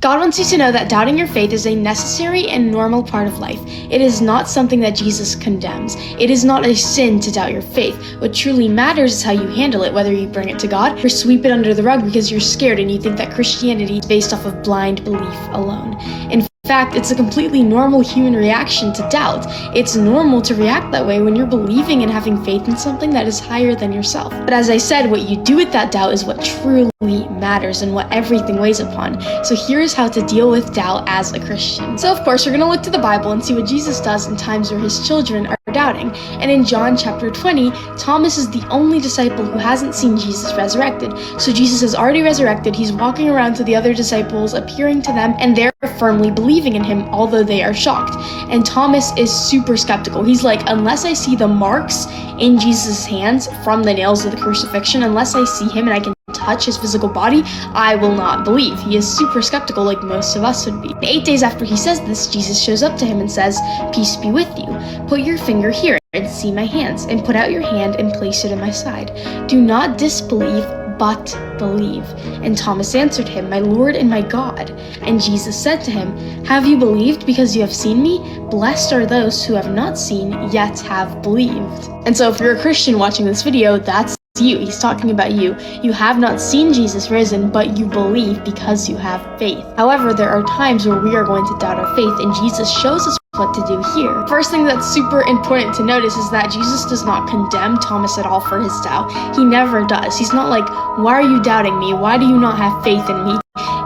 God wants you to know that doubting your faith is a necessary and normal part of life. It is not something that Jesus condemns. It is not a sin to doubt your faith. What truly matters is how you handle it, whether you bring it to God or sweep it under the rug because you're scared and you think that Christianity is based off of blind belief alone. In fact, it's a completely normal human reaction to doubt. It's normal to react that way when you're believing and having faith in something that is higher than yourself. But as I said, what you do with that doubt is what truly matters and what everything weighs upon. So here's how to deal with doubt as a Christian. So of course, we're going to look to the Bible and see what Jesus does in times where his children are doubting. And in John chapter 20, Thomas is the only disciple who hasn't seen Jesus resurrected. So Jesus is already resurrected. He's walking around to the other disciples, appearing to them, and they're firmly believing in him, although they are shocked. And Thomas is super skeptical. He's like, unless I see the marks in Jesus' hands from the nails of the crucifixion, unless I see him and I can touch his physical body, I will not believe. He is super skeptical, like most of us would be. 8 days after he says this, Jesus shows up to him and says, "Peace be with you. Put your finger here and see my hands, and put out your hand and place it in my side. Do not disbelieve, but believe." And Thomas answered him, "My Lord and my God." And Jesus said to him, "Have you believed because you have seen me? Blessed are those who have not seen, yet have believed." And so if you're a Christian watching this video, that's you. He's talking about you. You have not seen Jesus risen, but you believe because you have faith. However, there are times where we are going to doubt our faith, and Jesus shows us what to do here. First thing that's super important to notice is that Jesus does not condemn Thomas at all for his doubt. He never does. He's not like, "Why are you doubting me? Why do you not have faith in me?"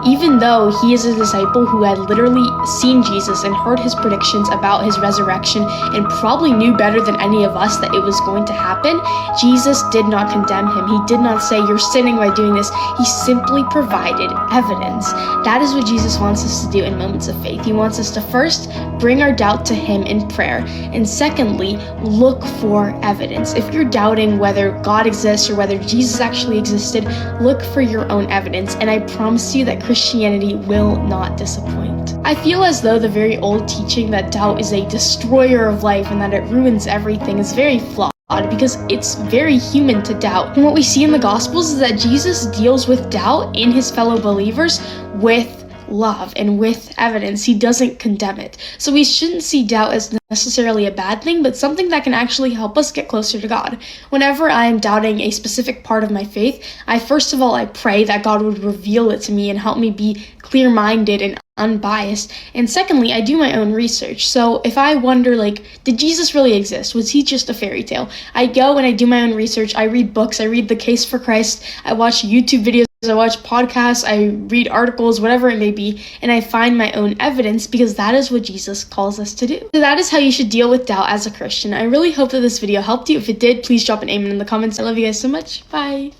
Even though he is a disciple who had literally seen Jesus and heard his predictions about his resurrection and probably knew better than any of us that it was going to happen, Jesus did not condemn him. He did not say, "You're sinning by doing this." He simply provided evidence. That is what Jesus wants us to do in moments of faith. He wants us to first bring our doubt to him in prayer, and secondly, look for evidence. If you're doubting whether God exists or whether Jesus actually existed, look for your own evidence, and I promise you that Christianity will not disappoint. I feel as though the very old teaching that doubt is a destroyer of life and that it ruins everything is very flawed, because it's very human to doubt. And what we see in the Gospels is that Jesus deals with doubt in his fellow believers with love and with evidence. He doesn't condemn it. So we shouldn't see doubt as necessarily a bad thing, but something that can actually help us get closer to God. Whenever I am doubting a specific part of my faith, I pray that God would reveal it to me and help me be clear-minded and unbiased. And secondly, I do my own research. So if I wonder, like, did Jesus really exist? Was he just a fairy tale? I go and I do my own research. I read books. I read The Case for Christ. I watch YouTube videos. I watch podcasts. I read articles, whatever it may be, and I find my own evidence because that is what Jesus calls us to do. So that is how you should deal with doubt as a Christian. I really hope that this video helped you. If it did, please drop an amen in the comments. I love you guys so much. Bye.